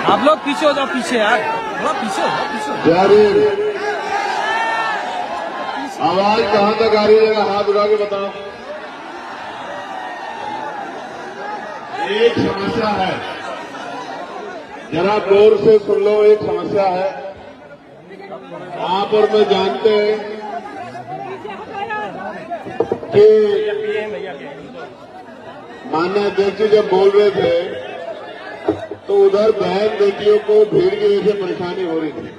आप लोग पीछे हो जाओ, पीछे यार, थोड़ा पीछे हो जाओ, पीछे हो जाओ। आवाज कहां तक आ रही है? हाथ उठा के बताओ। एक समस्या है, जरा गौर से सुन लो। एक समस्या है, आप और मैं जानते हैं कि माननीय अध्यक्ष जी जब बोल रहे थे तो उधर बहन बेटियों को भीड़ की वजह से परेशानी हो रही थी।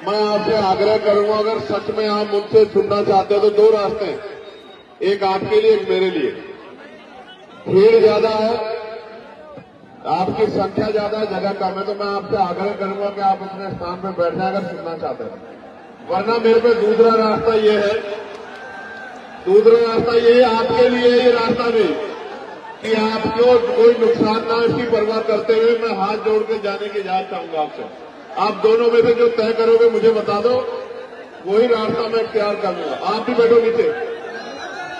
मैं आपसे आग्रह करूंगा, अगर सच में आप मुझसे सुनना चाहते हो तो दो रास्ते हैं, एक आपके लिए, एक मेरे लिए। भीड़ ज्यादा है, आपकी संख्या ज्यादा है, जगह कम है, तो मैं आपसे आग्रह करूंगा कि आप अपने स्थान पर बैठ जाए अगर सुनना चाहते हैं। वरना मेरे पे दूसरा रास्ता ये है, आपके लिए ये रास्ता भी कि आपको कोई नुकसान ना हो, इसकी परवाह करते हुए मैं हाथ जोड़ के जाने की इजाजत चाहूंगा आपसे। आप दोनों में से जो तय करोगे मुझे बता दो, वही रास्ता मैं इख्तियार कर लूंगा। आप भी बैठो नीचे,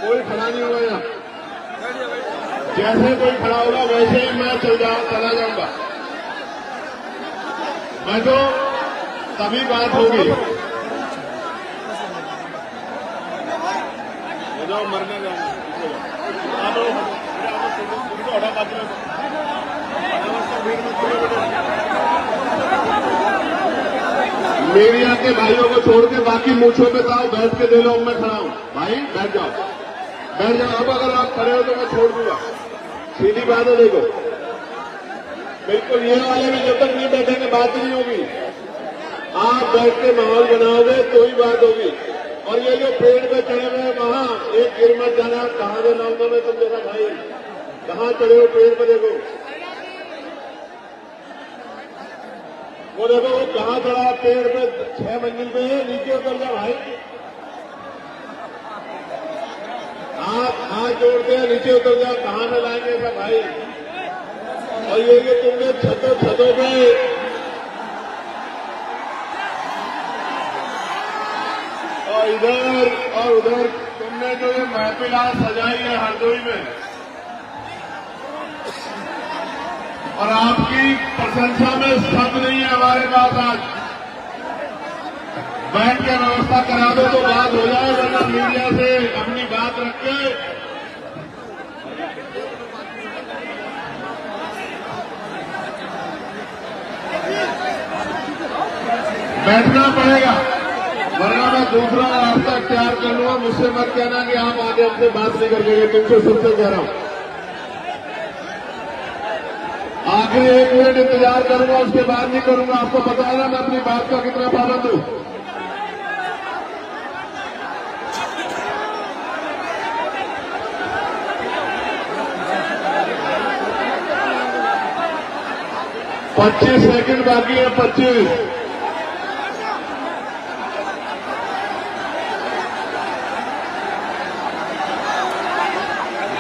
कोई खड़ा नहीं होगा यहाँ। जैसे कोई खड़ा होगा वैसे ही मैं चला जाऊंगा। मैं तो तभी बात होगी। जाओ, मरने जाऊंगा। मीडिया के भाइयों को छोड़ के बाकी मूछों पे ताओ बैठ के दे लो, मैं खड़ा हूं। भाई बैठ जाओ, बैठ जाओ। अब अगर आप खड़े हो तो मैं छोड़ दूंगा, सीधी बात है। देखो, बिल्कुल ये वाले भी जब तक नहीं बैठेंगे बात नहीं होगी। आप बैठ के माहौल बनाओगे तो ही बात होगी। और ये जो पेड़ पे चढ़े हुए वहां एक गिर मत जाना। कहां से लाऊंगा मैं तुम जरा भाई, कहां चढ़े हो पेड़ पे? देखो वो, देखो वो कहां चढ़ा पेड़ पे, 6 मंजिल पे है, नीचे उतर जा भाई। हाथ जोड़ते हैं, नीचे उतर जा, कहां में लाएंगे सब भाई? और ये तुमने छतों पे और इधर और उधर तुमने जो ये महफिल आज सजाई है हरदोई में, और आपकी प्रशंसा में शब्द नहीं है हमारे पास। आज बैठ के व्यवस्था करा दो तो बात हो जाए, वरना मीडिया से अपनी बात रख के बैठना पड़ेगा, वरना मैं दूसरा रास्ता तैयार कर लूंगा। मुझसे मत कहना कि आप आगे हमसे बात नहीं कर लेंगे, तुमसे सबसे कह रहा हूं। आखिर 1 मिनट इंतजार करूंगा, उसके बाद नहीं करूंगा। आपको पता है ना मैं अपनी बात का कितना पाबंद हूं। पच्चीस सेकंड बाकी है, 25।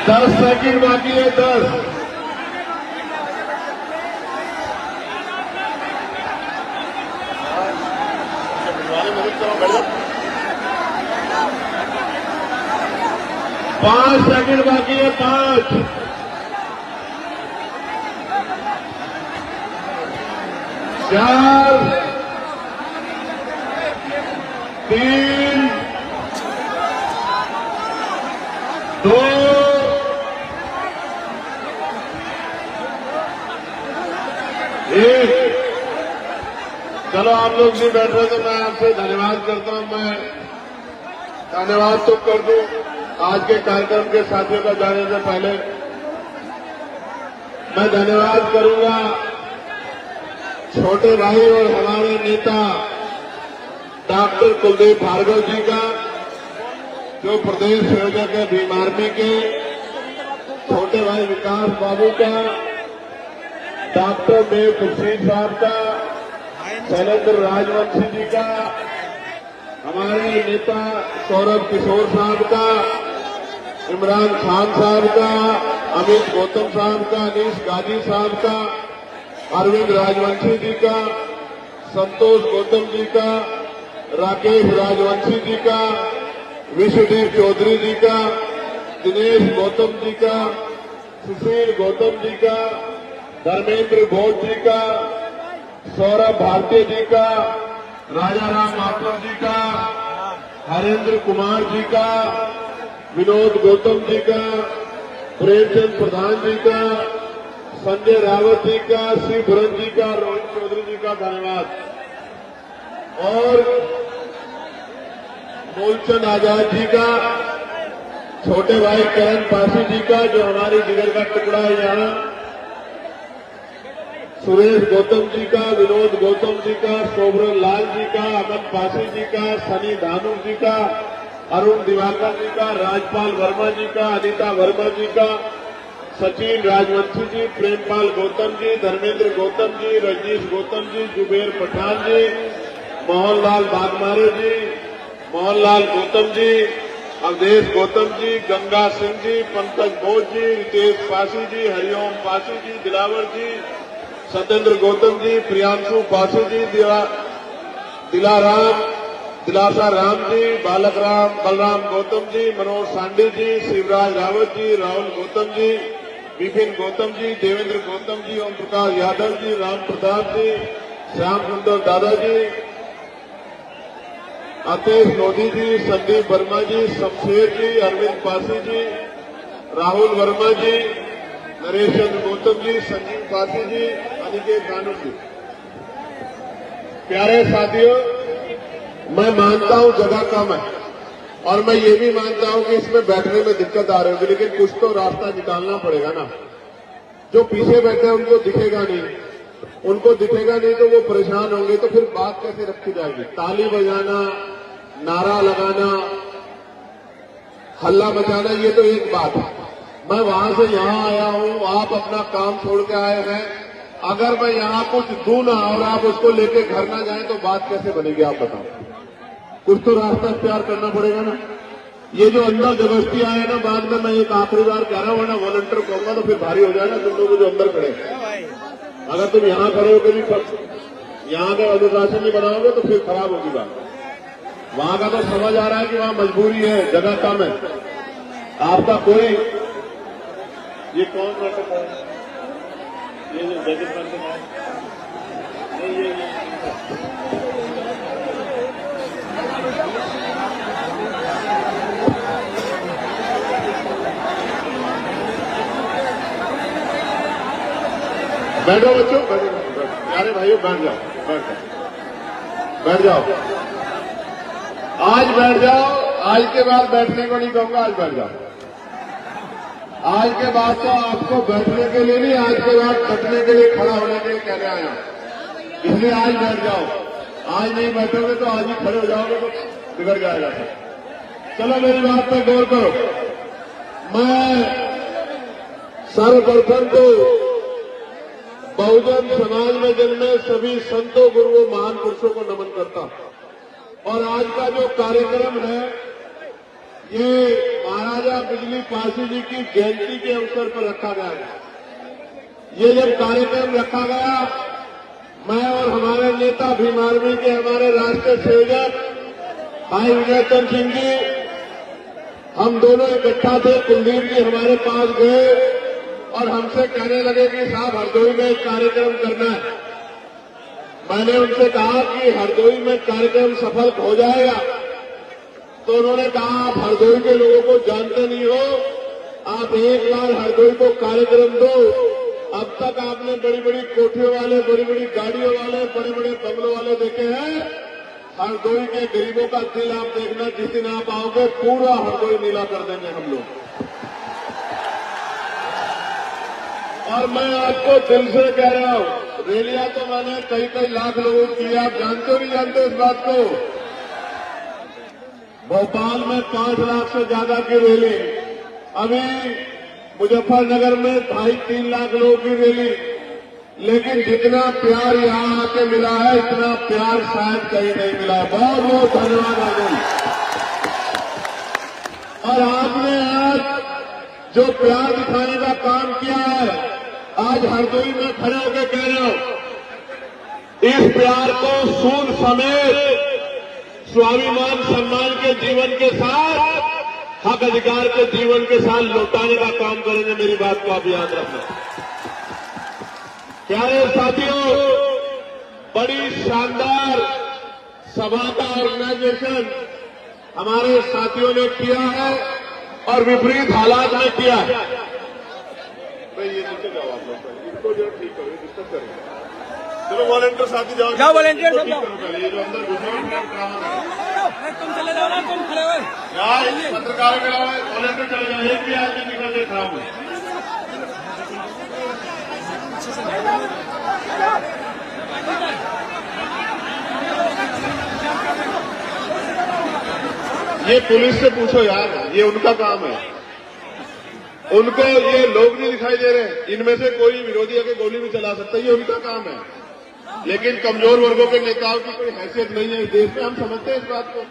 दस सेकंड बाकी है, 10। पांच सेकंड बाकी है, 5, 4, 3, 2, 1। चलो आप लोग नहीं बैठ रहे तो मैं आपसे धन्यवाद करता हूं। मैं धन्यवाद तो कर दूं आज के कार्यक्रम के साथियों का जाने से पहले मैं धन्यवाद करूंगा छोटे भाई और हमारे नेता डॉक्टर कुलदीप भार्गव जी का, जो प्रदेश संयोजक है भीम आर्मी के, छोटे भाई विकास बाबू का, डॉक्टर देव खुर्शीद साहब का, शैलेंद्र राजवंशी जी का, हमारे नेता सौरभ किशोर साहब का, इमरान खान साहब का, अमित गौतम साहब का, अनीश गाजी साहब का, अरविंद राजवंशी जी का, संतोष गौतम जी का, राकेश राजवंशी जी का, विश्वदीप चौधरी जी का, दिनेश गौतम जी का, सुशील गौतम जी का, धर्मेंद्र घोष जी का, सौरभ भारती जी का, राजा राम माथुर जी का, हरेंद्र कुमार जी का, विनोद गौतम जी का, प्रेमचंद प्रधान जी का, संजय रावत जी का, श्री भुरन जी का, रोहित चौधरी जी का धन्यवाद। और मूलचंद आजाद जी का, छोटे भाई करण पासी जी का जो हमारी जिगर का टुकड़ा है यहाँ, सुरेश गौतम जी का, विनोद गौतम जी का, शोभरन लाल जी का, अमन पासी जी का, सनी धानु जी का, अरुण दिवाकर जी का, राजपाल वर्मा जी का, अनिता वर्मा जी का, सचिन राजवंशी जी, प्रेमपाल गौतम जी, धर्मेंद्र गौतम जी, रजनीश गौतम जी, जुबेर पठान जी, मोहनलाल बागमारे जी, मोहनलाल गौतम जी, अवधेश गौतम जी, गंगा सिंह जी, पंकज घोष जी, रितेश पासी जी, हरिओम पासी जी, दिलावर जी, सत्येंद्र गौतम जी, प्रियांशु पासी जी, दिलासा राम जी, बालक राम बलराम गौतम जी, मनोज सांडी जी, शिवराज रावत जी, राहुल गौतम जी, विपिन गौतम जी, देवेंद्र गौतम जी, ओम प्रकाश यादव जी, राम प्रताप जी, श्याम सुंदर दादाजी, अतेश लोधी जी, संदीप वर्मा जी, शमशेर जी, अरविंद पासी जी, राहुल वर्मा जी, नरेश चंद्र गौतम जी, संजीव पासी जी, अनिकेत कानू जी। प्यारे साथियों, मैं मानता हूं जगह कम है और मैं ये भी मानता हूं कि इसमें बैठने में दिक्कत आ रही होगी, लेकिन कुछ तो रास्ता निकालना पड़ेगा ना। जो पीछे बैठे हैं उनको दिखेगा नहीं, उनको दिखेगा नहीं तो वो परेशान होंगे, तो फिर बात कैसे रखी जाएगी। ताली बजाना, नारा लगाना, हल्ला मचाना, ये तो एक बात है। मैं वहां से यहां आया हूं, आप अपना काम छोड़ के आए हैं। अगर मैं यहां कुछ दूं ना और आप उसको लेके घर ना जाएं तो बात कैसे बनेगी, आप बताओ। कुछ तो रास्ता इख्तियार करना पड़ेगा ना। ये जो अंदर जबरदस्ती आए ना, बाद में मैं एक आखिरी बार कह रहा हूं ना, वॉलंटियर कहूंगा तो फिर भारी हो जाएगा तुम लोग जो अंदर खड़े। अगर तुम यहां खड़े होकर भी यहां का अनुशासन नहीं बनाओगे तो फिर खराब होगी बात। वहां का तो समझ आ रहा है कि वहां मजबूरी है, जगह कम है। आपका कोई ये कौन नाटक है, ये जो जगत नाटक है, ये बैठो बच्चों, बैठो, प्यारे भाइयों बैठ जाओ, बैठ जाओ, आज बैठ जाओ। आज के बाद बैठने को नहीं कहूंगा, आज बैठ जाओ। आज के बाद तो आपको बैठने के लिए नहीं, आज के बाद बैठने के लिए, खड़ा होने के लिए कहने आया, इसलिए आज बैठ जाओ। आज नहीं बैठोगे तो आज ही खड़े हो जाओगे तो बिगड़ जाएगा सब। चलो मेरी बात पर गौर करो। मैं सर्वप्रथम तो बहुजन समाज में जन्मे सभी संतों, गुरुओं, महान पुरुषों को नमन करता हूं। और आज का जो कार्यक्रम है, ये महाराजा बिजली पासी जी की जयंती के अवसर पर रखा गया है। ये जब कार्यक्रम रखा गया, मैं और हमारे नेता भीम आर्मी के हमारे राष्ट्रीय संयोजक भाई विजय चंद्र सिंह जी, हम दोनों इकट्ठा थे। कुलदीप जी हमारे पास गए और हमसे कहने लगे कि साहब हरदोई में एक कार्यक्रम करना है। मैंने उनसे कहा कि हरदोई में कार्यक्रम सफल हो जाएगा, तो उन्होंने कहा आप हरदोई के लोगों को जानते नहीं हो, आप एक बार हरदोई को कार्यक्रम दो। अब तक आपने बड़ी बड़ी कोठियों वाले, बड़ी बड़ी गाड़ियों वाले, बड़े बड़े बंगलों वाले देखे हैं। हरदोई के गरीबों का दिल आप देखना, जिस दिन आप आओगे पूरा हरदोई नीला कर देंगे हम लोग। और मैं आपको दिल से कह रहा हूं, रैलियां तो मैंने कई कई लाख लोगों की, आप जानते हो नहीं जानते इस बात को। भोपाल में 5 लाख से ज्यादा की रैली, अभी मुजफ्फरनगर में 2.5-3 लाख लोगों की रैली। लेकिन जितना प्यार यहां आके मिला है, इतना प्यार शायद कहीं नहीं मिला। बहुत बहुत धन्यवाद आनंद। और आपने आज जो प्यार दिखाने का काम किया है, आज हरदोई में खड़े होकर कह रहे हो, इस प्यार को सूद समेत स्वाभिमान सम्मान के जीवन के साथ हक अधिकार को जीवन के साथ लौटाने का काम करेंगे। मेरी बात को आप याद रखना। प्यारे साथियों, बड़ी शानदार सभा का ऑर्गेनाइजेशन हमारे साथियों ने किया है और विपरीत हालात में किया है। भाई ये नीचे जाओ आप लोग, इसको जो ठीक करो, डिस्टर्ब करेंगे। चलो वॉलंटियर साथी जाओ, क्या वॉलंटियर सब जाओ, ये जो अंदर तुम चले जाओ ना, तुम खड़े हुए यार पत्रकारों के अलावा वॉलंटियर चले जाओ, एक भी आदमी निकल के खड़ा हुआ। ये पुलिस से पूछो यार, ये उनका काम है। उनको ये लोग नहीं दिखाई दे रहे, इनमें से कोई विरोधी आके गोली भी चला सकता है, ये उनका काम है। लेकिन कमजोर वर्गों के नेताओं की कोई हैसियत नहीं है इस देश में। हम समझते हैं इस बात को,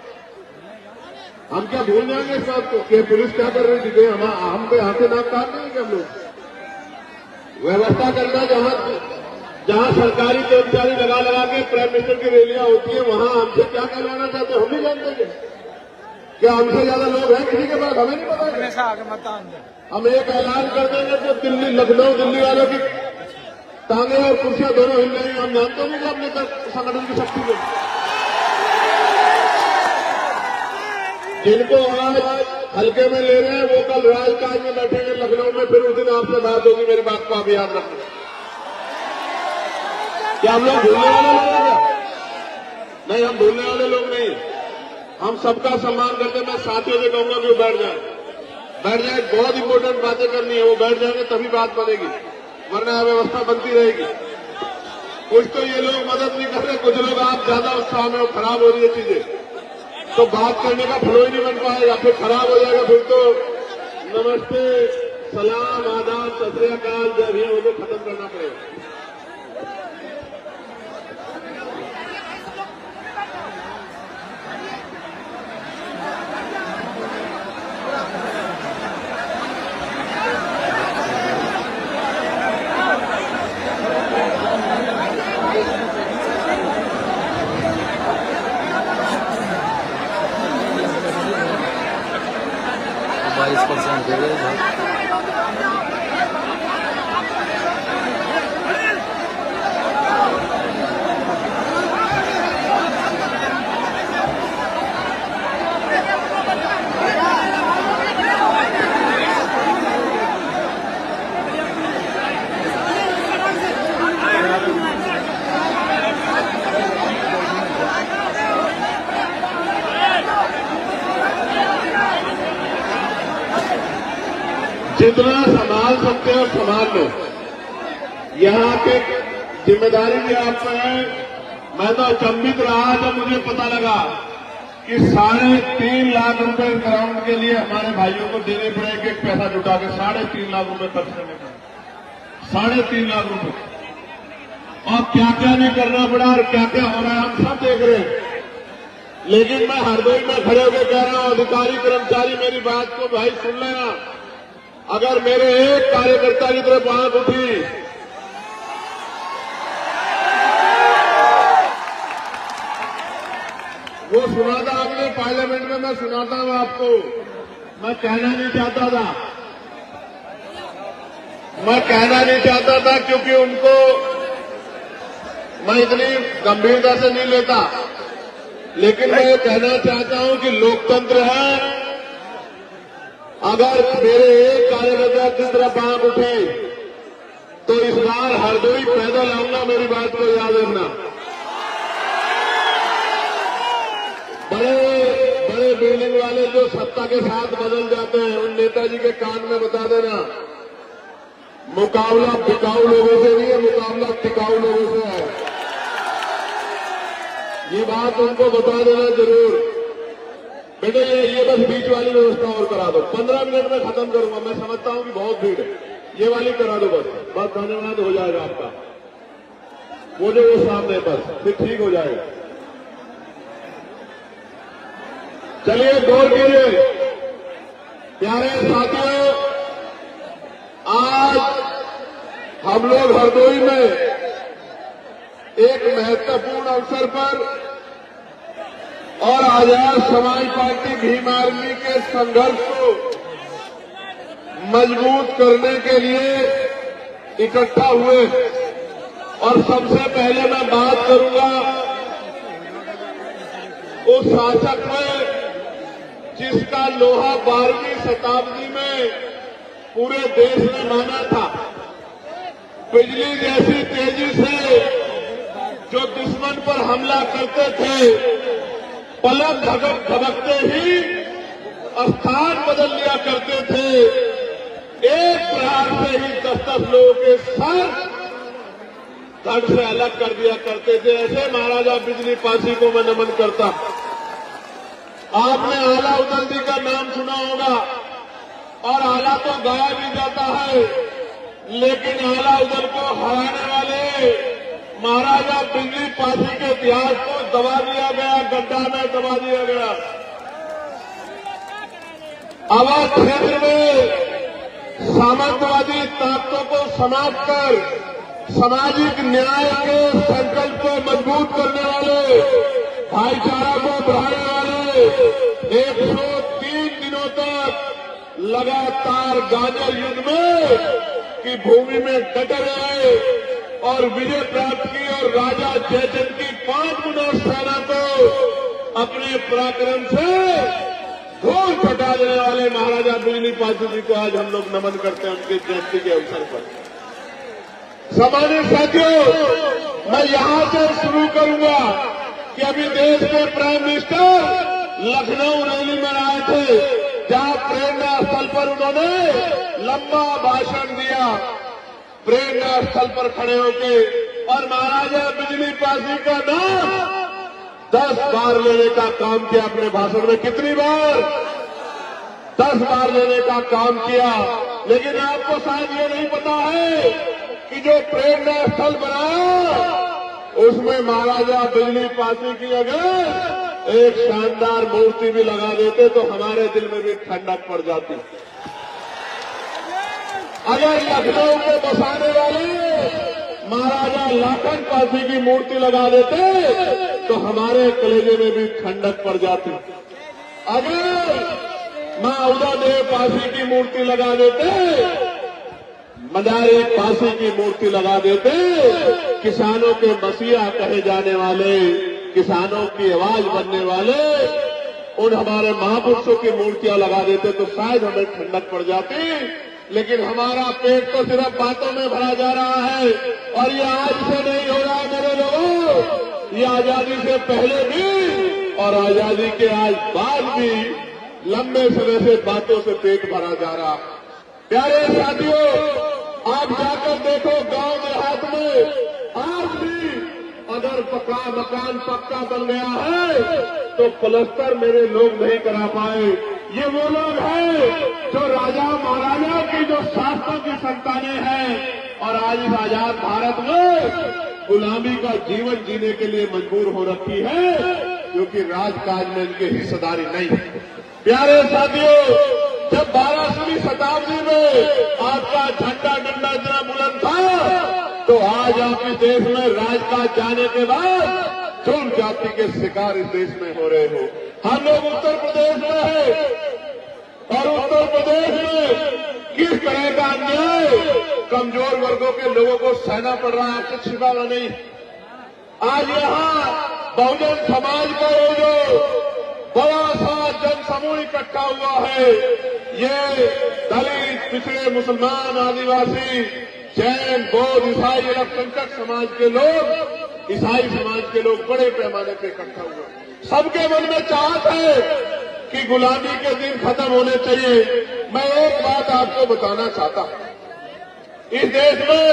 हम क्या भूल जाएंगे इस बात को कि पुलिस क्या कर रही थी। हम पे हाथे नाक काट नहीं कि हम लोग व्यवस्था करना, जहां सरकारी कर्मचारी लगा के प्राइम मिनिस्टर की रैलियां होती है, वहां हमसे क्या कहलाना चाहते हैं हम नहीं जानते क्या हमसे ज्यादा लोग हैं किसी के पास, हमें नहीं पता। हम एक ऐलान कर देंगे तो दिल्ली, लखनऊ दिल्ली वालों की टांगे और कुर्सियां दोनों हिल रही हैं। हम जानते नहीं कि अपने संगठन की शक्ति को, जिनको आज हल्के में ले रहे हैं वो कल राजकाज में बैठेंगे लखनऊ में, फिर उस दिन आपसे बात होगी। मेरी बात को आप याद रखना। क्या हम लोग भूलने वाले लोग हैं? नहीं, हम भूलने वाले लोग नहीं। हम सबका सम्मान करते हैं। मैं साथियों से कहूंगा कि वो बैठ जाए। बहुत इंपॉर्टेंट बातें करनी है, वो बैठ जाएंगे तभी बात बनेगी, वरना व्यवस्था बनती रहेगी। कुछ तो ये लोग मदद नहीं कर रहे, कुछ लोग आप ज्यादा उत्साह में, खराब हो रही है चीजें, तो बात करने का फ्लो ही नहीं बन पाएगा, फिर खराब हो जाएगा। फिर तो नमस्ते, सलाम, आदाब, सत श्री अकाल, जय भीम वो खत्म करना पड़ेगा। जितना संभाल सकते हो संभाल लो। यहाँ के जिम्मेदारी भी आप पर है। मैं तो अचंभित रहा जब मुझे पता लगा कि 3.5 लाख रुपए ग्राउंड के लिए हमारे भाइयों को देने पड़े, एक पैसा जुटा के 3.5 लाख रुपए खर्च करने पड़े। 3.5 लाख रुपए, और क्या क्या नहीं करना पड़ा और क्या क्या हो रहा है हम सब देख रहे हैं। लेकिन मैं हरदोई में खड़े होकर कह रहा हूं, अधिकारी कर्मचारी मेरी बात को भाई सुन लेना। अगर मेरे एक कार्यकर्ता की तरफ आंख उठी, वो सुनाता आपने पार्लियामेंट में, मैं सुनाता हूं आपको। मैं कहना नहीं चाहता था क्योंकि उनको मैं इतनी गंभीरता से नहीं लेता, लेकिन मैं ये कहना चाहता हूं कि लोकतंत्र है। अगर मेरे एक कार्यकर्ता की तरफ आंख उठे तो इस बार हरदोई पैदल आऊंगा। मेरी बात को याद रखना। बड़े बिल्डिंग वाले जो सत्ता के साथ बदल जाते हैं, उन नेताजी के कान में बता देना, मुकाबला बिकाऊ लोगों से नहीं है, मुकाबला टिकाऊ लोगों से है। ये बात उनको बता देना जरूर। बेटे ये बस बीच वाली व्यवस्था और करा दो, 15 मिनट में खत्म करूंगा। मैं समझता हूं कि बहुत भीड़ है, ये वाली करा दो बस धन्यवाद हो जाएगा आपका। वो जो वो सामने बस फिर ठीक हो जाएगा। चलिए गौर कीजिए प्यारे साथियों, आज हम लोग हरदोई में एक महत्वपूर्ण अवसर पर और आजाद समाज पार्टी भीम आर्मी के संघर्ष को मजबूत करने के लिए इकट्ठा हुए। और सबसे पहले मैं बात करूंगा उस शासक में जिसका लोहा 12वीं शताब्दी में पूरे देश ने माना था। बिजली जैसी तेजी से जो दुश्मन पर हमला करते थे, पलक झपकते ही स्थान बदल लिया करते थे। एक प्रहार से ही 10-10 लोगों के सर धड़ से अलग कर दिया करते थे। ऐसे महाराजा बिजली पासी को मैं नमन करता। आपने आला उदल जी का नाम सुना होगा, और आला तो गाया भी जाता है, लेकिन आला उदल को हराने वाले महाराजा बिजली पासी के इतिहास को दबा दिया गया, गड्ढा में दबा दिया गया। अवध क्षेत्र में सामंतवादी ताकतों को समाप्त कर सामाजिक न्याय के संकल्प को मजबूत करने वाले, भाईचारा को बढ़ाने वाले 103 दिनों तक लगातार गाजर युद्ध में की भूमि में डटे रहे और विजय प्राप्त की, और राजा जयचंद की 5 गुना सेना को अपने पराक्रम से धूल छटा देने वाले महाराजा बिजली पासी जी को आज हम लोग नमन करते हैं उनके जयंती के अवसर पर। सामान्य साथियों, मैं यहां से शुरू करूंगा कि अभी देश के प्राइम मिनिस्टर लखनऊ रैली में आए थे, जहां प्रेरणा स्थल पर उन्होंने लंबा भाषण दिया। प्रेरणा स्थल पर खड़े होके और महाराजा बिजली पासी का नाम 10 बार लेने का काम किया अपने भाषण में। कितनी बार? 10 बार लेने का काम किया। लेकिन आपको शायद ये नहीं पता है कि जो प्रेरणा स्थल बनाया उसमें महाराजा बिजली पासी की अगर एक शानदार मूर्ति भी लगा देते तो हमारे दिल में भी ठंडक पड़ जाती। अगर लखनऊ को बसाने वाले महाराजा लाखन पासी की मूर्ति लगा देते तो हमारे कलेजे में भी ठंडक पड़ जाती। अगर मां उदयदेव पासी की मूर्ति लगा देते, मदारी पासी की मूर्ति लगा देते, किसानों के मसीहा कहे जाने वाले, किसानों की आवाज बनने वाले उन हमारे महापुरुषों की मूर्तियां लगा देते तो शायद हमें ठंडक पड़ जाती। लेकिन हमारा पेट तो सिर्फ बातों में भरा जा रहा है, और ये आज से नहीं हो रहा मेरे लोगों, ये आजादी से पहले भी और आजादी के आज बाद भी लंबे समय से बातों से पेट भरा जा रहा। प्यारे साथियों, आप जाकर देखो गांव देहात में आज भी अगर मकान पक्का बन गया है तो प्लस्तर मेरे लोग नहीं करा पाए। ये वो लोग हैं जो राजा महाराजा की जो शास्त्रों की संतानें हैं और आज इस आजाद भारत में गुलामी का जीवन जीने के लिए मजबूर हो रखी है, क्योंकि राजकाज में इनकी हिस्सेदारी नहीं है। प्यारे साथियों, जब 12वीं शताब्दी में आपका झंडा डंडा इतना बुलंद था, तो आज आप इस देश में राजकाज जाने के बाद जुल्म जाति के शिकार इस देश में हो रहे हो। हम लोग उत्तर प्रदेश में हैं, और उत्तर प्रदेश में किस तरह का अन्याय कमजोर वर्गों के लोगों को सहना पड़ रहा है, आपसे छिपाना नहीं। आज यहाँ बहुजन समाज का ये जो बड़ा सा जन समूह इकट्ठा हुआ है, ये दलित, पिछड़े, मुसलमान, आदिवासी, जैन, बौद्ध, ईसाई, अल्पसंख्यक समाज के लोग, ईसाई समाज के लोग बड़े पैमाने पर इकट्ठा हुए। सबके मन में चाहत है कि गुलामी के दिन खत्म होने चाहिए। मैं एक बात आपको बताना चाहता हूं, इस देश में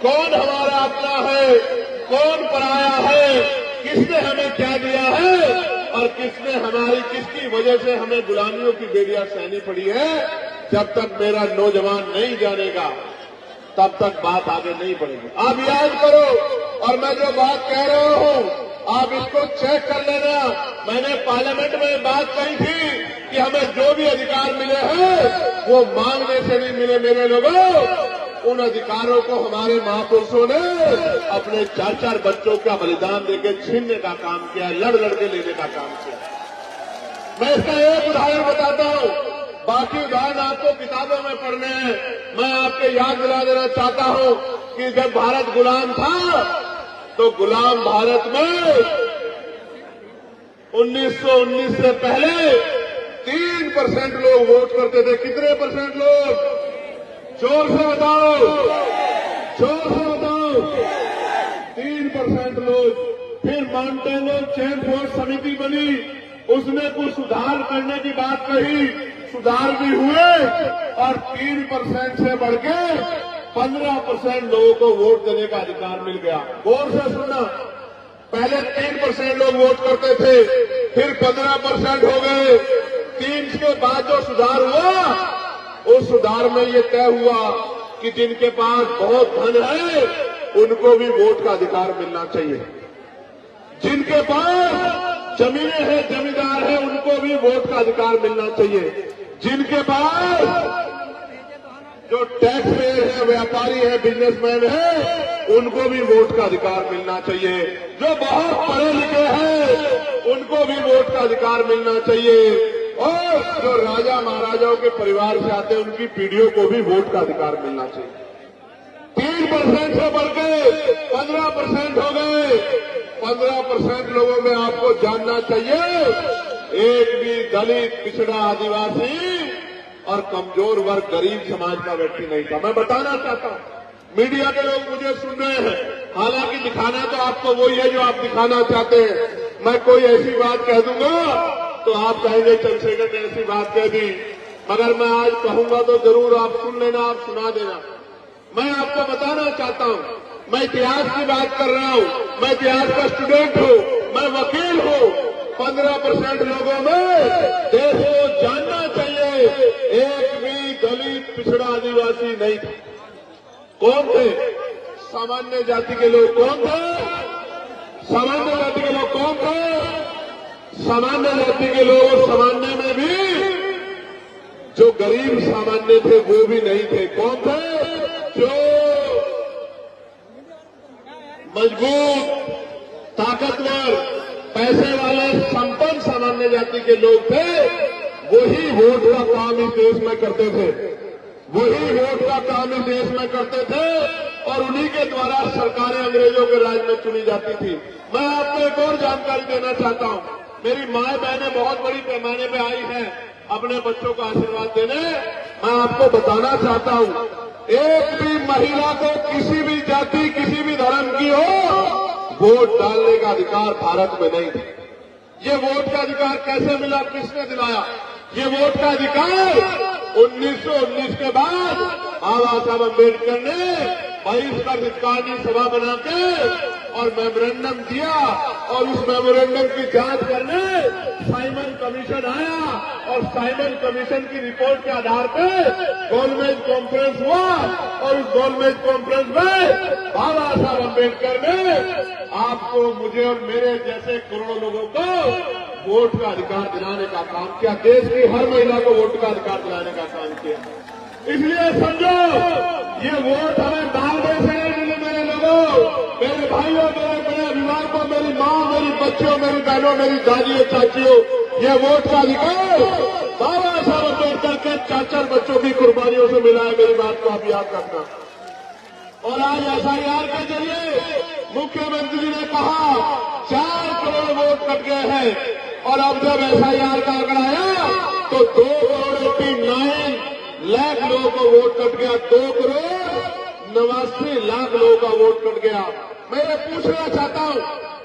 कौन हमारा अपना है, कौन पराया है, किसने हमें क्या दिया है और किसने हमारी किसकी वजह से हमें गुलामियों की बेड़ियां सहनी पड़ी है, जब तक मेरा नौजवान नहीं जानेगा तब तक बात आगे नहीं बढ़ेगी। आप याद करो, और मैं जो बात कह रहा हूं आप इसको चेक कर लेना। मैंने पार्लियामेंट में बात कही थी कि हमें जो भी अधिकार मिले हैं वो मांगने से नहीं मिले मेरे लोगों, उन अधिकारों को हमारे महापुरुषों ने अपने 4-4 बच्चों का बलिदान देकर छीनने का काम किया, लड़ के लेने का काम किया। मैं इसका एक उदाहरण बताता हूं, बाकी उदाहरण आपको किताबों में पढ़ने हैं। मैं आपको याद दिला देना चाहता हूं कि जब भारत गुलाम था तो गुलाम भारत में 1919 से पहले 3% लोग वोट करते थे। कितने परसेंट लोग? जोर से बताओ, जोर से बताओ। 3% लोग। फिर माउंटेन चेन वोट समिति बनी, उसने कुछ सुधार करने की बात कही, सुधार भी हुए और 3% से बढ़ के 15% लोगों को वोट देने का अधिकार मिल गया। गौर से सुनना, पहले 3% लोग वोट करते थे, फिर 15% हो गए। 3 के बाद जो सुधार हुआ, उस सुधार में ये तय हुआ कि जिनके पास बहुत धन है उनको भी वोट का अधिकार मिलना चाहिए। जिनके पास जमीनें हैं, जमींदार है, उनको भी वोट का अधिकार मिलना चाहिए। जिनके पास जो टैक्स पेयर है, व्यापारी है, बिजनेसमैन है, उनको भी वोट का अधिकार मिलना चाहिए। जो बहुत पढ़े लिखे हैं उनको भी वोट का अधिकार मिलना चाहिए। और जो राजा महाराजाओं के परिवार से आते हैं उनकी पीढ़ियों को भी वोट का अधिकार मिलना चाहिए। 3% से बढ़ के 15% हो गए। 15% लोगों में आपको जानना चाहिए, एक भी दलित, पिछड़ा, आदिवासी और कमजोर वर्ग, गरीब समाज का व्यक्ति नहीं था। मैं बताना चाहता हूं, मीडिया के लोग मुझे सुन रहे हैं, हालांकि दिखाना तो आपको वही है जो आप दिखाना चाहते हैं। मैं कोई ऐसी बात कह दूंगा तो आप कहेंगे चंद्रशेखर ने ऐसी बात कह दी, मगर मैं आज कहूंगा तो जरूर आप सुन लेना, आप सुना देना। मैं आपको बताना चाहता हूं, मैं इतिहास की बात कर रहा हूं, मैं इतिहास का स्टूडेंट हूं, मैं वकील हूं। 15% लोगों में देश को जानना चाहिए, एक भी दलित, पिछड़ा, आदिवासी नहीं था। कौन थे? सामान्य जाति के लोग। कौन थे? सामान्य जाति के लोग कौन थे? सामान्य जाति के लोग। सामान्य में भी जो गरीब सामान्य थे वो भी नहीं थे। कौन थे? जो मजबूत, ताकतवर, पैसे वाले, संपन्न सामान्य जाति के लोग थे, वही वोट का काम इस देश में करते थे। वही वोट का काम इस देश में करते थे और उन्हीं के द्वारा सरकारें अंग्रेजों के राज में चुनी जाती थी। मैं आपको एक और जानकारी देना चाहता हूं। मेरी माए बहनें बहुत बड़ी पैमाने पे आई हैं अपने बच्चों का आशीर्वाद देने। मैं आपको बताना चाहता हूं, एक भी महिला को किसी भी जाति, किसी भी धर्म की हो, वोट डालने का अधिकार भारत में नहीं था। ये वोट का अधिकार कैसे मिला? किसने दिलाया? ये वोट का अधिकार 1919 के बाद बाबा साहब अम्बेडकर ने बहिष्कृत हितकानी सभा बना के और मेमोरेंडम दिया और उस मेमोरेंडम की जांच करने साइमन कमीशन आया और साइमन कमीशन की रिपोर्ट के आधार पर गोलमेज कॉन्फ्रेंस हुआ और उस गोलमेज कॉन्फ्रेंस में बाबा साहब अम्बेडकर ने आपको, मुझे और मेरे जैसे करोड़ों लोगों को वोट का अधिकार दिलाने का काम किया। देश की हर महिला को वोट का अधिकार दिलाने का काम किया। इसलिए समझो, ये वोट हमें दावे से नहीं मिले। मेरे लोगों, मेरे भाइयों, मेरे बड़े अभिभावकों, मेरी माँ, मेरी बच्चियों, मेरी बहनों, मेरी दादियों, चाचियों, ये वोट का अधिकार बाबा साहब अम्बेडकर के 4-4 बच्चों की कुर्बानियों से मिला है। मेरी बात को आप याद रखना। और आज एसआईआर के जरिए मुख्यमंत्री जी ने कहा 4 करोड़ वोट कट गए हैं और अब जब एसआईआर का आंकड़ा आया तो 2.89 लाख लोगों को वोट कट गया। 2.89 लाख लोगों का वोट कट गया। मैं ये पूछना चाहता हूं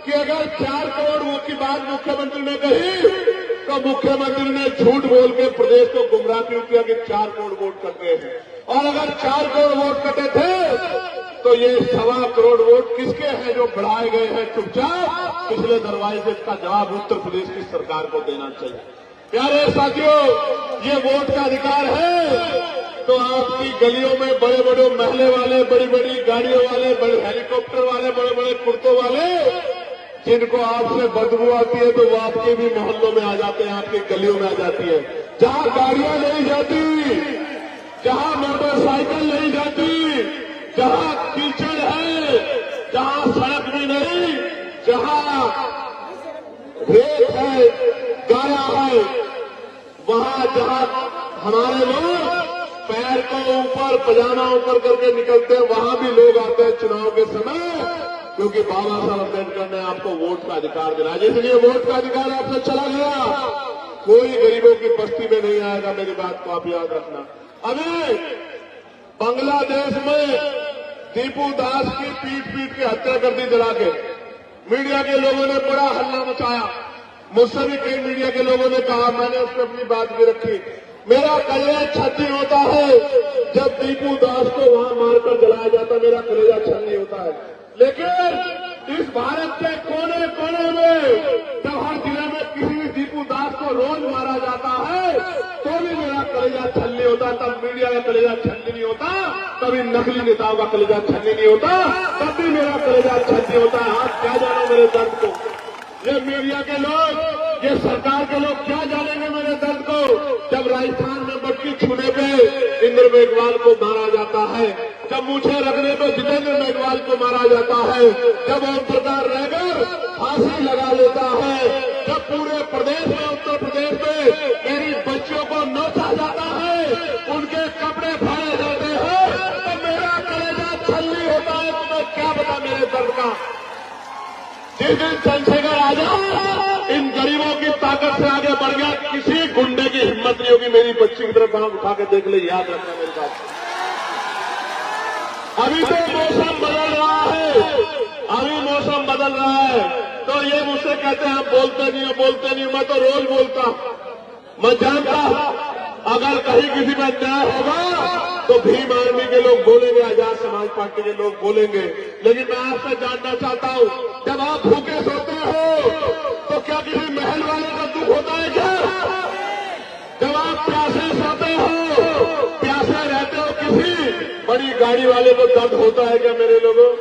कि अगर 4 करोड़ वोट की बात मुख्यमंत्री ने कही तो मुख्यमंत्री ने झूठ बोल के प्रदेश को गुमराह क्यों किया कि 4 करोड़ वोट कट गए हैं? और अगर 4 करोड़ वोट कटे थे तो ये 1.25 करोड़ वोट किसके हैं जो बढ़ाए गए हैं चुपचाप पिछले दरवाजे से? इसका जवाब उत्तर प्रदेश की सरकार को देना चाहिए। प्यारे साथियों, ये वोट का अधिकार है तो आपकी गलियों में बड़े बड़े महले वाले, बड़ी बड़ी गाड़ियों वाले, बड़े हेलीकॉप्टर वाले, बड़े बड़े कुर्तों वाले, जिनको आपसे बदबू आती है तो वो आपके भी मोहल्लों में आ जाते हैं, आपकी गलियों में आ जाती है। जहां गाड़ियां नहीं जाती, जहां मोटरसाइकिल नहीं जाती, जहां कीचड़ है, जहां सड़क भी नहीं, जहां रेत है, गारा है, वहां जहां हमारे लोग पैर को ऊपर पजामा ऊपर करके निकलते हैं, वहां भी लोग आते हैं चुनाव के समय, क्योंकि बाबा साहब अम्बेडकर ने आपको वोट का अधिकार दिलाया। इसलिए वोट का अधिकार आपसे चला गया, कोई गरीबों की बस्ती में नहीं आएगा। मेरी बात को आप याद रखना। अभी बांग्लादेश में दीपू दास की पीट के हत्या कर दी जला के। मीडिया के लोगों ने बड़ा हल्ला मचाया, मुझसे भी कई मीडिया के लोगों ने कहा, मैंने उस पर अपनी बात भी रखी। मेरा कलेजा छन्नी होता है जब दीपू दास को वहां मारकर जलाया जाता, मेरा कलेजा छन्नी होता है। लेकिन इस भारत के कोने कोने में जब हर जिले में किसी भी दीपू दास को रोज मारा जाता है तो भी मेरा कलेजा छन्नी होता। तब मीडिया का कलेजा छन्नी नहीं होता, कभी नकली नेताओं का कलेजा छन्नी नहीं होता, तब भी मेरा कलेजा छन्नी होता है। आप क्या जानो मेरे दर्द को, ये मीडिया के लोग, ये सरकार के लोग क्या जानेंगे मेरे दर्द को। जब राजस्थान में मटकी छूने पे इंद्र मेघवाल को मारा जाता है, जब मूछे रखने पे जितेंद्र मेघवाल को मारा जाता है, जब ओम प्रकाश रहकर फांसी लगा लेता है, जब पूरे प्रदेश में, उत्तर प्रदेश में मेरी बच्चियों को नोचा जाता है, उनके कपड़े फाड़े जाते हैं, तो मेरा कलेजा छल्ली होता है। तो मैं क्या बता मेरे दर्द का। जिस दिन चंद्रशेखर आजाद इन गरीबों की ताकत से आगे बढ़ गया, किसी गुंडे की हिम्मत नहीं होगी मेरी बच्ची की तरफ आंख उठा के देख ले। याद रखना मेरी बात। अभी तो मौसम बदल रहा है, अभी मौसम बदल रहा है, तो ये मुझसे कहते हैं आप बोलते नहीं हो, बोलते नहीं हो। मैं तो रोज बोलता, मैं जानता अगर कहीं किसी में अन्याय होगा तो भीम आर्मी के लोग बोलेंगे, आजाद समाज पार्टी के लोग बोलेंगे। लेकिन मैं आपसे जानना चाहता हूं, जब आप भूखे सोते हो तो क्या किसी महल वाले का दुख होता है क्या? जब आप प्यासे सोते हो, प्यासे रहते हो, किसी बड़ी गाड़ी वाले को दर्द होता है क्या मेरे लोगों?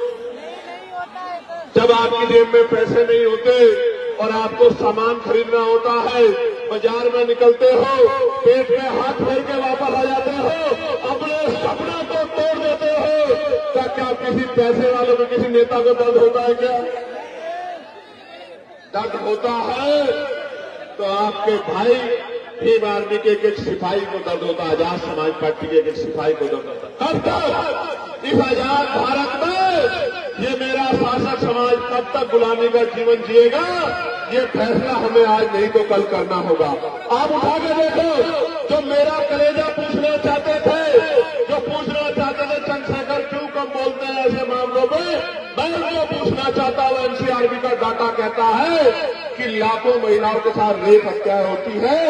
जब आपकी जेब में पैसे नहीं होते और आपको सामान खरीदना होता है, बाजार में निकलते हो, पेट में हाथ भर के वापस आ जाते हो, अपने सपनों को तोड़ देते हो, तो क्या किसी पैसे वालों को, किसी नेता को दर्द होता है क्या? दर्द होता है तो आपके भाई भीम आर्मी के एक सिपाही को दर्द होता है, आजाद समाज पार्टी के एक सिपाही को दर्द होता है। कब तक इस आजाद भारत में ये मेरा शासक समाज कब तक गुलामी का जीवन जिएगा? ये फैसला हमें आज नहीं तो कल करना होगा। आप उठा के देखो, जो मेरा कलेजा पूछना चाहते थे, जो पूछना चाहते थे चंद्रशेखर क्यों कम बोलते हैं ऐसे मामलों में, मैं उनको पूछना चाहता हूं। एनसीआरबी का डाटा कहता है कि लाखों महिलाओं के साथ रेप हत्याएं होती है।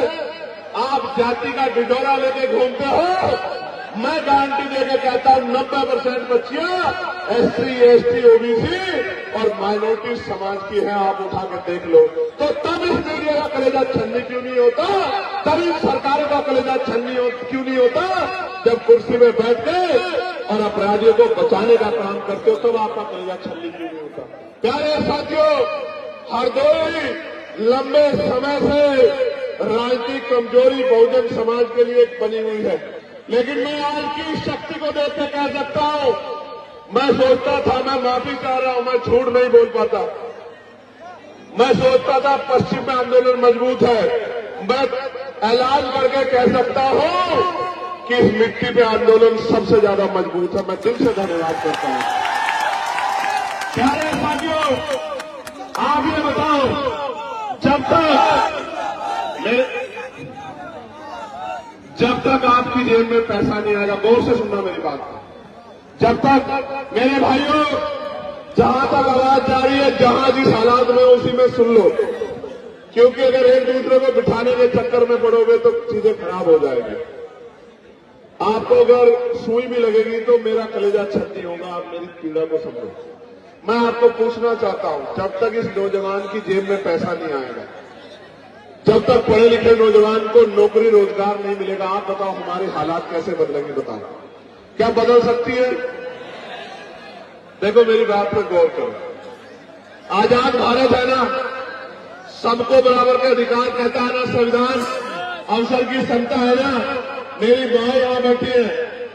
आप जाति का डिडोरा लेके घूमते हो, मैं गारंटी देके कहता हूं 90% बच्चियां SC, ST, OBC और माइनॉरिटी समाज की है। आप उठा के देख लो। तो तब इस मीडिया का कलेजा छन्नी क्यों नहीं होता? तब इन सरकारों का कलेजा छन्नी क्यों नहीं होता? जब कुर्सी में बैठ के और अपराधियों को बचाने का काम करते हो, तब आपका कलेजा छन्नी क्यों नहीं होता? प्यारे साथियों, हरदोई लंबे समय से राजनीतिक कमजोरी बहुजन समाज के लिए बनी हुई है, लेकिन मैं आज की शक्ति को देख के कह सकता हूं, मैं सोचता था, मैं माफी चाह रहा हूं, मैं झूठ नहीं बोल पाता। मैं सोचता था पश्चिम में आंदोलन मजबूत है, मैं ऐलान करके कह सकता हूं कि इस मिट्टी पे आंदोलन सबसे ज्यादा मजबूत है। मैं दिल से धन्यवाद करता हूं। प्यारे साथियों, आप ये बताओ, जब तक आपकी जेब में पैसा नहीं आएगा, गौर से सुनना मेरी बात, जब तक मेरे भाइयों, जहां तक आवाज जा रही है, जहां जिस हालात में उसी में सुन लो, क्योंकि अगर एक दूसरे को बिठाने के चक्कर में पड़ोगे तो चीजें खराब हो जाएगी। आपको अगर सुई भी लगेगी तो मेरा कलेजा छन्नी होगा। आप मेरी पीड़ा को समझो। मैं आपको पूछना चाहता हूं, जब तक इस नौजवान की जेब में पैसा नहीं आएगा, जब तक पढ़े लिखे नौजवान को नौकरी रोजगार नहीं मिलेगा, आप बताओ हमारे हालात कैसे बदलेंगे? बताओ, क्या बदल सकती है? देखो मेरी बात पर गौर करो। आजाद भारत है ना, सबको बराबर के अधिकार कहता है ना संविधान, अवसर की समता है ना, मेरी माँ यहाँ बैठी है,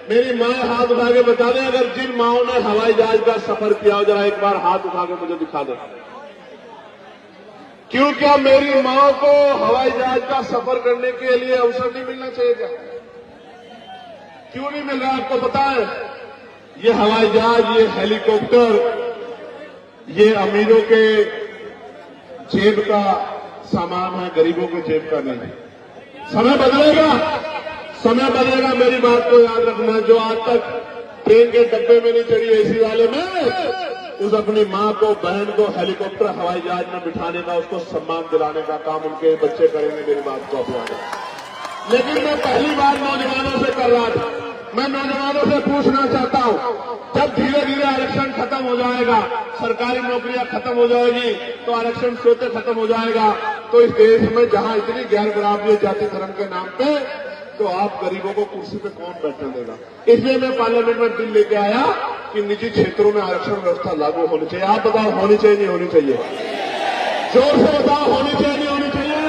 मेरी माँ हाथ उठा के बता दें, अगर जिन माओं ने हवाई जहाज का सफर किया हो जरा एक बार हाथ उठा के मुझे दिखा दें। क्यों क्या मेरी माँ को हवाई जहाज का सफर करने के लिए अवसर नहीं मिलना चाहिए क्या? क्यों नहीं मिल रहा आपको पता है? ये हवाई जहाज, ये हेलीकॉप्टर, ये अमीरों के जेब का सामान है, गरीबों के जेब का नहीं। समय बदलेगा, समय बदलेगा, मेरी बात को याद रखना। जो आज तक ट्रेन के डब्बे में नहीं चढ़ी एसी वाले में, उस अपनी माँ को, बहन को हेलीकॉप्टर हवाई जहाज में बिठाने का, उसको सम्मान दिलाने का काम उनके बच्चे करेंगे। मेरी बात को अपनाना। लेकिन मैं पहली बार नौजवानों से कर रहा था, मैं नौजवानों से पूछना चाहता हूं, जब धीरे धीरे आरक्षण खत्म हो जाएगा, सरकारी नौकरियां खत्म हो जाएगी, तो आरक्षण स्वतः खत्म हो जाएगा, तो इस देश में जहां इतनी गैर बराबरी जाति धर्म के नाम पे, तो आप गरीबों को कुर्सी पे कौन बैठने देगा? इसलिए मैं पार्लियामेंट में बिल लेके आया कि निजी क्षेत्रों में आरक्षण व्यवस्था लागू होनी चाहिए। आप बताओ, होनी चाहिए नहीं होनी चाहिए? जोर से बताओ, होनी चाहिए नहीं होनी चाहिए?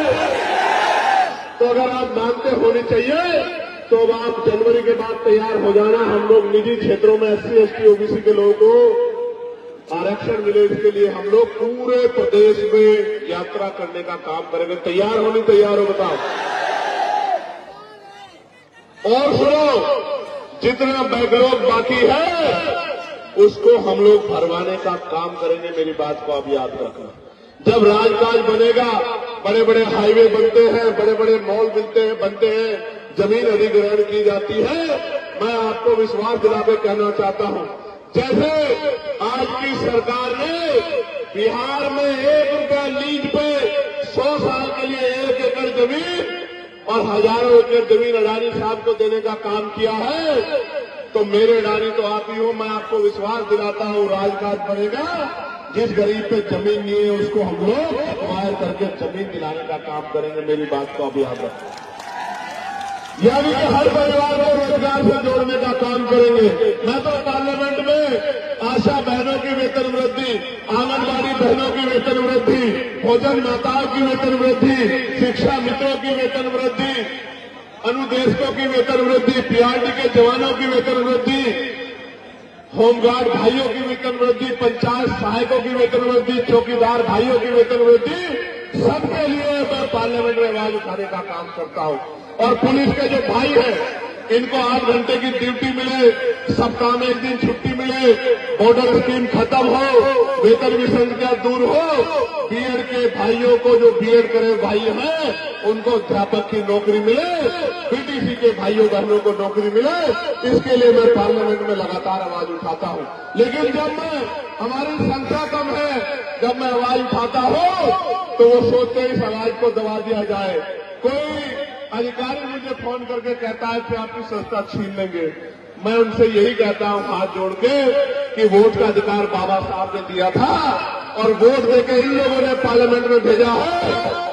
तो अगर आप मानते होनी चाहिए, तो अब आप जनवरी के बाद तैयार हो जाना। हम लोग निजी क्षेत्रों में SC, ST, OBC के लोगों को आरक्षण मिले, इसके लिए हम लोग पूरे प्रदेश में यात्रा करने का काम करेंगे। तैयार हो नहीं तैयार हो बताओ? और सुनो, जितना बैकलॉग बाकी है उसको हम लोग भरवाने का काम करेंगे। मेरी बात को आप याद रखना। जब राजकाज बनेगा, बड़े बड़े हाईवे बनते हैं, बड़े बड़े मॉल बनते हैं, जमीन अधिग्रहण की जाती है, मैं आपको विश्वास दिला के कहना चाहता हूं, जैसे आज की सरकार ने बिहार में 1 रुपया लीज पे 100 साल के लिए 1 एकड़ जमीन और हजारों एकड़ जमीन अडानी साहब को देने का काम किया है, तो मेरे अडानी तो आप ही हो। मैं आपको विश्वास दिलाता हूं, राजकाज बनेगा, जिस गरीब पे जमीन नहीं है उसको हम लोग एक्वायर करके जमीन दिलाने का काम करेंगे। मेरी बात को आप याद रखें। यानी कि हर परिवार को रोजगार से जोड़ने का काम करेंगे। मैं तो पार्लियामेंट में आशा बहनों की वेतन वृद्धि, आंगनबाड़ी बहनों की वेतन वृद्धि, भोजन माताओं की वेतन वृद्धि, शिक्षा मित्रों की वेतन वृद्धि, अनुदेशकों की वेतन वृद्धि, PRD के जवानों की वेतन वृद्धि, होमगार्ड भाइयों की वेतन वृद्धि, पंचायत सहायकों की वेतन वृद्धि, चौकीदार भाइयों की वेतन वृद्धि, सबके लिए मैं पार्लियामेंट में आवाज उठाने का काम करता हूं। और पुलिस के जो भाई हैं, इनको 8 घंटे की ड्यूटी मिले, सप्ताह में 1 दिन छुट्टी मिले, बॉर्डर स्कीम खत्म हो, वेतन विसंगतियां दूर हो, बीएड के भाइयों को जो बीएड करे भाई हैं उनको अध्यापक की नौकरी मिले, BTC के भाइयों बहनों को नौकरी मिले, इसके लिए मैं पार्लियामेंट में लगातार आवाज उठाता हूं। लेकिन जब मैं, हमारी संख्या कम है, जब मैं आवाज उठाता हूं तो वो सोचते इस आवाज को दबा दिया जाए। कोई अधिकारी मुझे फोन करके कहता है कि आपकी संस्था छीन लेंगे। मैं उनसे यही कहता हूं हाथ जोड़ के कि वोट का अधिकार बाबा साहब ने दिया था और वोट देके इन लोगों ने पार्लियामेंट में भेजा है।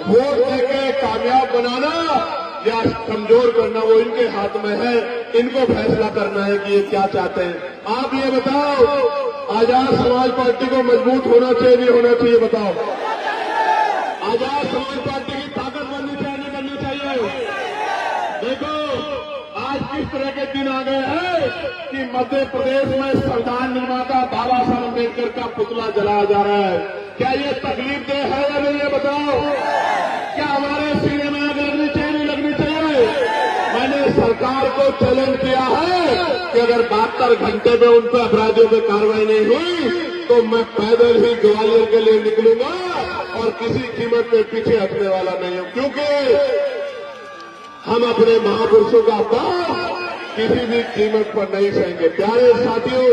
वोट देके कामयाब बनाना या कमजोर करना वो इनके हाथ में है। इनको फैसला करना है कि ये क्या चाहते हैं। आप ये बताओ, आजाद समाज पार्टी को मजबूत होना चाहिए नहीं होना चाहिए? बताओ, आजाद समाज पार्टी की ताकत बननी चाहिए नहीं बननी चाहिए? देखो आज किस तरह के दिन आ गए हैं कि मध्य प्रदेश में संविधान निर्माता बाबा साहब अम्बेडकर का पुतला जलाया जा रहा है। क्या ये तकलीफ दे है या नहीं, ये बताओ? क्या हमारे सीने में आग लगनी चाहिए नहीं लगनी चाहिए? मैंने सरकार को चैलेंज किया है कि अगर 72 घंटे में उन पर अपराधियों पर कार्रवाई नहीं हुई तो मैं पैदल ही ग्वालियर के लिए निकलूंगा और किसी कीमत पे पीछे हटने वाला नहीं हूं, क्योंकि हम अपने महापुरुषों का अपमान किसी भी कीमत पर नहीं सहेंगे। प्यारे साथियों,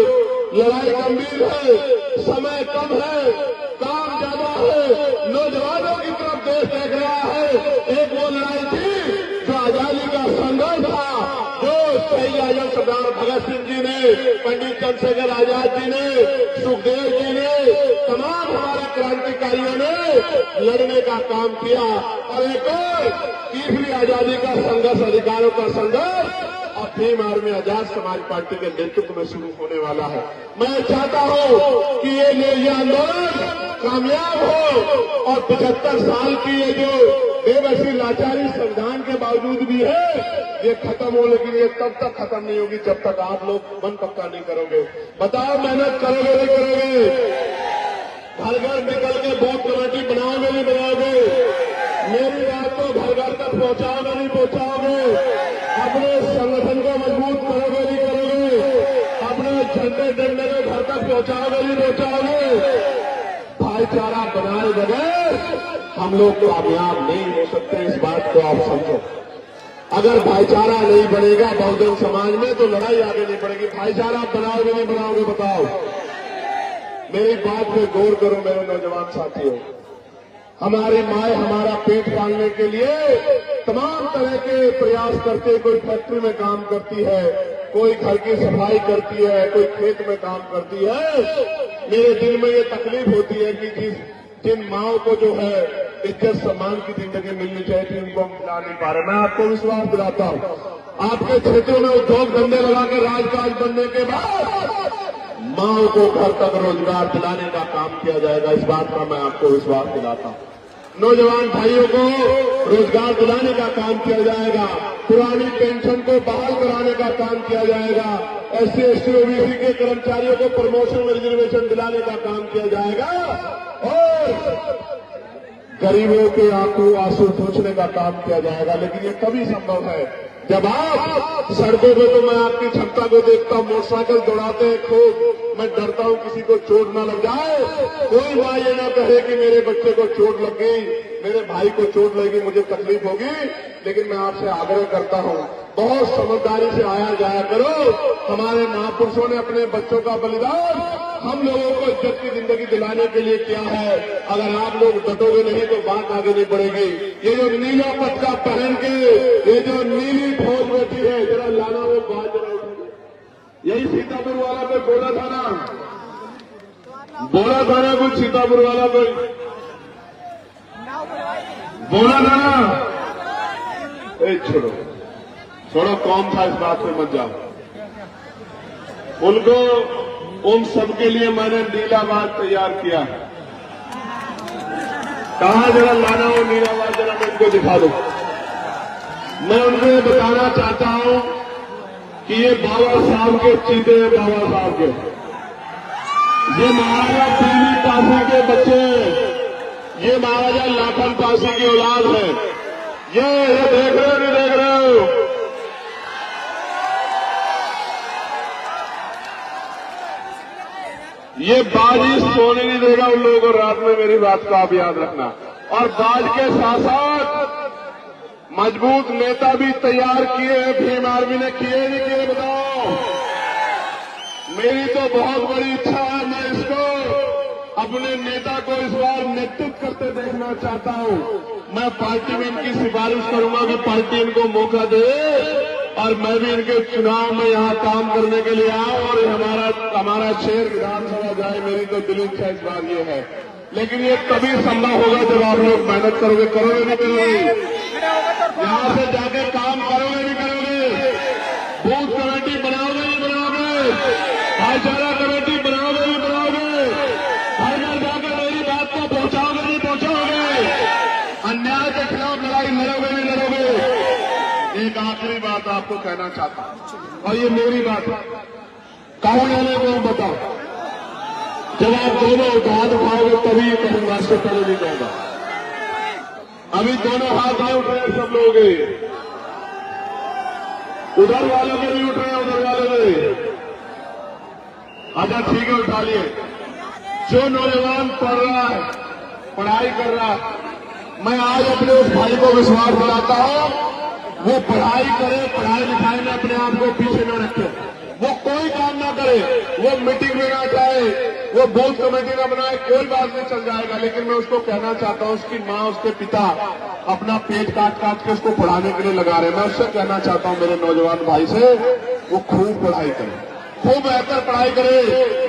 लड़ाई गंभीर है, समय कम है, काम ज्यादा है, नौजवानों की तरफ देश देख रहा है। एक वो लड़ाई थी जो आजादी का संघर्ष था, जो शहीद आजम सरदार भगत सिंह जी ने, पंडित चंद्रशेखर आजाद जी ने, सुखदेव जी ने, तमाम हमारे क्रांतिकारियों ने लड़ने का काम किया। और एक और तीसरी आजादी का संघर्ष, अधिकारों का संघर्ष अब भीम आर्मी आजाद समाज पार्टी के नेतृत्व में शुरू होने वाला है। मैं चाहता हूं कि ये आंदोलन कामयाब हो और 75 साल की ये जो बेबसी लाचारी संविधान के बावजूद भी है, ये खत्म हो, लेकिन ये तब तक खत्म नहीं होगी जब तक आप लोग मन पक्का नहीं करोगे। बताओ मेहनत करोगे नहीं करोगे? घर घर निकल के बूथ कमेटी बनाओगे नहीं बनाओगे? मेरी बात को घर घर तक पहुंचाओगे नहीं पहुंचाओगे? अपने संगठन को मजबूत करोगे नहीं करोगे? अपने झंडे डंडे को घर तक पहुंचाओगे नहीं पहुंचाओगे? भाईचारा बनाए बगैर हम लोग कामयाब नहीं हो सकते, इस बात को आप समझो। अगर भाईचारा नहीं बनेगा बहुजन समाज में तो लड़ाई आगे नहीं बढ़ेगी। भाईचारा बनाओगे नहीं बनाओगे? बताओ। मेरी बात पे गौर करो मेरे नौजवान साथियों। हमारी माए हमारा पेट पालने के लिए तमाम तरह के प्रयास करते, कोई फैक्ट्री में काम करती है, कोई घर की सफाई करती है, कोई खेत में काम करती है। मेरे दिल में ये तकलीफ होती है कि जिन माओं को जो है इज्जत सम्मान की जिंदगी मिलनी चाहिए थी, उनको हम दिला नहीं पा रहे। मैं आपको विश्वास दिलाता हूं, आपके क्षेत्रों में उद्योग धंधे लगाकर राजकाज बनने के बाद माओं को घर तक रोजगार दिलाने का काम किया जाएगा। इस बात का मैं आपको विश्वास दिलाता हूं। नौजवान भाइयों को रोजगार दिलाने का काम किया जाएगा, पुरानी पेंशन को बहाल कराने का काम किया जाएगा, SC ST OBC के कर्मचारियों को प्रमोशन में रिजर्वेशन दिलाने का काम किया जाएगा और गरीबों के आंसू पोंछने का काम किया जाएगा। लेकिन ये तभी संभव है जब आप सड़कों पे, तो मैं आपकी क्षमता को देखता हूं, मोटरसाइकिल दौड़ाते हैं खूब। मैं डरता हूं किसी को चोट ना लग जाए। कोई मां ये ना कहे कि मेरे बच्चे को चोट लग गई, मेरे भाई को चोट लगी, मुझे तकलीफ होगी। लेकिन मैं आपसे आग्रह करता हूं, बहुत समझदारी से आया जाया करो। हमारे महापुरुषों ने अपने बच्चों का बलिदान हम लोगों को इज्जत की जिंदगी दिलाने के लिए किया है। अगर आप लोग डटोगे नहीं तो बात आगे नहीं बढ़ेगी। ये जो नीला पटका पहन के ये जो नीली फौज बैठी है, जरा लाना वो बात जरा उठेगी। यही सीतापुर वाला कोई बोला था ना कुछ सीतापुर वाला कोई बोला था ना, छोड़ो कौन था, इस बात में मत जाओ। उनको उन सबके लिए मैंने नीलावाज तैयार किया। कहा जरा लाना वो नीलावाज, जरा मैं उनको दिखा दो। मैं उनको ये बताना चाहता हूं कि ये बाबा साहब के चीते हैं, बाबा साहब के। ये महाराजा पीली पासी के बच्चे, ये महाराजा लाखन पासी की औलाद है। ये देख रहे हो नहीं देख रहे हो? ये बाजी सोने नहीं देगा उन लोगों को रात में, मेरी बात को आप याद रखना। और बाज के साथ साथ मजबूत नेता भी तैयार किए हैं, भीम आर्मी ने किए नहीं किए? बताओ। मेरी तो बहुत बड़ी इच्छा है, मैं इसको अपने नेता को इस बार नेतृत्व करते देखना चाहता हूं। मैं पार्टी में इनकी सिफारिश करूंगा कि पार्टी इनको मौका दे और मैं भी इनके चुनाव में यहाँ काम करने के लिए आऊं और हमारा शहर विधानसभा जाए। मेरी तो दिल इच्छा इस बार ये है। लेकिन ये तभी संभव होगा जब आप लोग मेहनत करोगे नहीं करोगे? यहाँ से जाके काम करोगे नहीं करोगे? बूथ कमेटी बनाओगे नहीं बनाओगे? भाईचारा कमेटी बनाओगे नहीं बनाओगे? घर घर जाकर मेरी बात को पहुंचाओगे नहीं पहुंचाओगे? अन्याय के खिलाफ लड़ाई लड़ोगे नहीं लड़ोगे? एक आखिरी बात आपको कहना चाहता हूं, और ये मेरी बात है, कौन आने को बताओ। जब आप दोनों हाथ उठाओगे तभी कहूंगा, इससे पहले नहीं कहूंगा। अभी दोनों हाथ आए उठ रहे हैं सब लोग, उधर वालों के भी उठ रहे हैं, उधर वालों के। अच्छा ठीक है, उठा लिए। जो नौजवान पढ़ रहा है, पढ़ाई कर रहा है, मैं आज अपने उस भाई को विश्वास दिलाता हूं, वो पढ़ाई करे, पढ़ाई लिखाई में अपने आप को पीछे न रखे, वो कोई काम ना करे, वो मीटिंग में ना जाए, वो बूथ कमेटी ना बनाए, कोई बात नहीं, चल जाएगा। लेकिन मैं उसको कहना चाहता हूं, उसकी माँ उसके पिता अपना पेट काट काट के उसको पढ़ाने के लिए लगा रहे हैं। मैं उससे कहना चाहता हूं मेरे नौजवान भाई से, वो खूब पढ़ाई करे, खूब बेहतर पढ़ाई करे,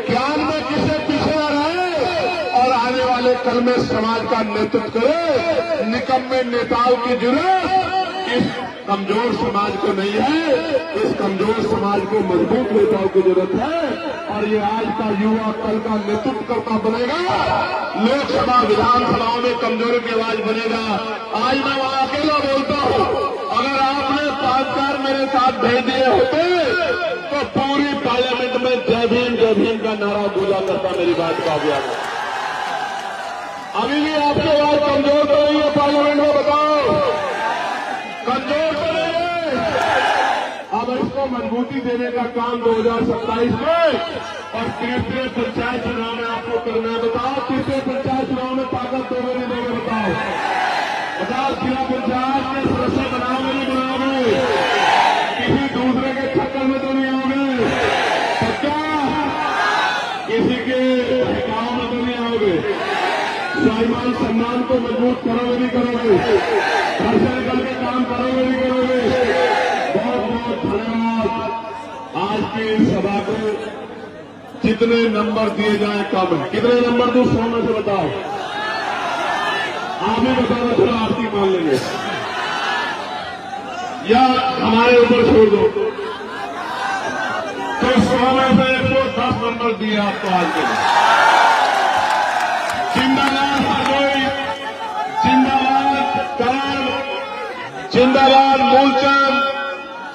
ज्ञान में किसे पीछे न रहे और आने वाले कल में समाज का नेतृत्व करे। निकम्मे नेताओं की जरूरत इस कमजोर समाज को नहीं है। इस कमजोर समाज को मजबूत नेताओं की जरूरत है और ये आज का युवा कल का नेतृत्व करता बनेगा। लोकसभा विधानसभाओं में कमजोर की आवाज बनेगा। आज मैं वहां अकेला बोलता हूं, अगर आपने 5 कार मेरे साथ भेज दिए होते तो पूरी पार्लियामेंट में जय भीम का नारा गूंजा करता। मेरी बात का अभियान अभी भी आपकी आवाज कमजोर तो नहीं है पार्लियामेंट में, बताओ कमजोर तो नहीं है। अब इसको मजबूती देने का काम 2027 में और तीसरे पंचायत चुनाव में आपको करना है। बताओ तीसरे पंचायत चुनाव में ताकत दोगे नहीं दोगे? बताओ जिला पंचायत के सदस्य बनाओगे नहीं बनाओगे? किसी दूसरे के चक्कर में तो नहीं आओगे? पक्का किसी के गांव में तो नहीं आओगे? स्वाभिमान सम्मान को मजबूत करोगे नहीं करोगे? घर से निकल के काम करोगे नहीं करोगे? बहुत बहुत धन्यवाद। आज की इस सभा को जितने नंबर दिए जाए कम है। कितने नंबर दूं 100 में से बताओ? आप ही बताओ, थोड़ा आरती मान लेंगे या हमारे ऊपर छोड़ दो। तो 100 में से 110 नंबर दिए आपको आज के लिए। जिंदाबाद हरदोई, जिंदाबाद करण, जिंदाबाद मूलचंद,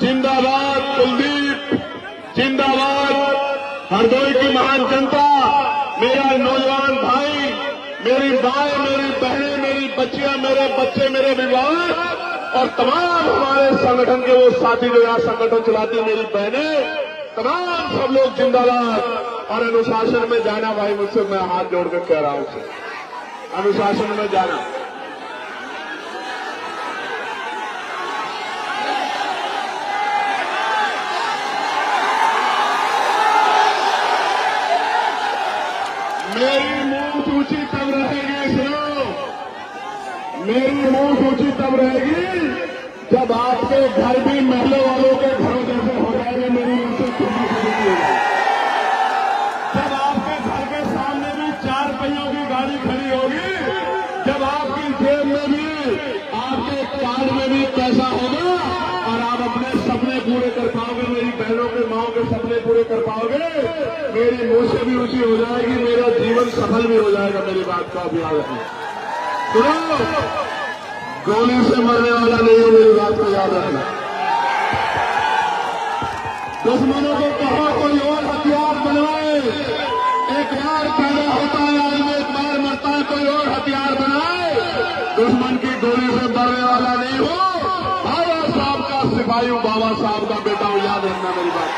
जिंदाबाद कुलदीप, जिंदाबाद हरदोई की महान जनता, मेरा नौजवान भाई, मेरी माएं, मेरी बहनें, मेरी बच्चियां, मेरे बच्चे, मेरे विवाह और तमाम हमारे संगठन के वो साथी जो यहाँ संगठन चलाते हैं, मेरी बहनें, तमाम सब लोग जिंदाबाद। और अनुशासन में जाना भाई, मुझसे मैं हाथ जोड़कर कह रहा हूं, अनुशासन में जाना। मेरी मुंह सूची तब रहेगी, सुनो, मेरी मुंह सूची तब रहेगी जब आपके घर भी महलों वालों के घरों जैसे हो जाएंगे। मेरी मुंह से सुनना शुरू होगा जब आपके घर के सामने भी 4 पहियों की गाड़ी खड़ी होगी, जब आपकी जेब में भी, आपके कार्ड में भी पैसा होगा और आप अपने सपने पूरे कर पाओगे, मेरी बहनों के माओ के सपने पूरे कर पाओगे। मेरी मुंह से भी ऊंची हो जाएगी, मेरा जीवन सफल भी हो जाएगा। मेरी बात का भी याद रखना। सुनो, गोली से मरने वाला नहीं हो, मेरी बात को याद रखना। दुश्मनों को कहो कोई और हथियार बनवाए। एक बार पैदा होता है आदमी, एक बार मरता है, कोई और हथियार बनाए। दुश्मन की गोली से मरने वाला नहीं हो। बाबा साहब का सिपाही हूं, बाबा साहब का बेटा हूं, याद रखना मेरी बात।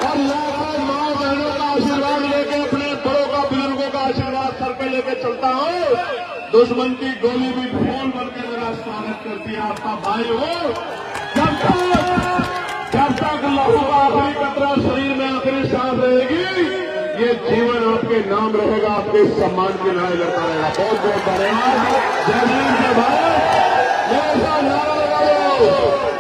और लाखों माँ बहनों का आशीर्वाद लेके, अपने बड़ों का, बुजुर्गों का आशीर्वाद सर पे लेके चलता हूं। दुश्मन की गोली भी फूल बनकर मेरा स्वागत करती है। आपका भाई हो। जब तक लहू का आखिरी कतरा शरीर में, आखिरी सांस रहेगी, ये जीवन आपके नाम रहेगा, आपके सम्मान की लड़ाई लड़ता रहेगा। बहुत बहुत धन्यवाद। जय हिंद, जय भारत। मेरे साथ नारा लगा लो।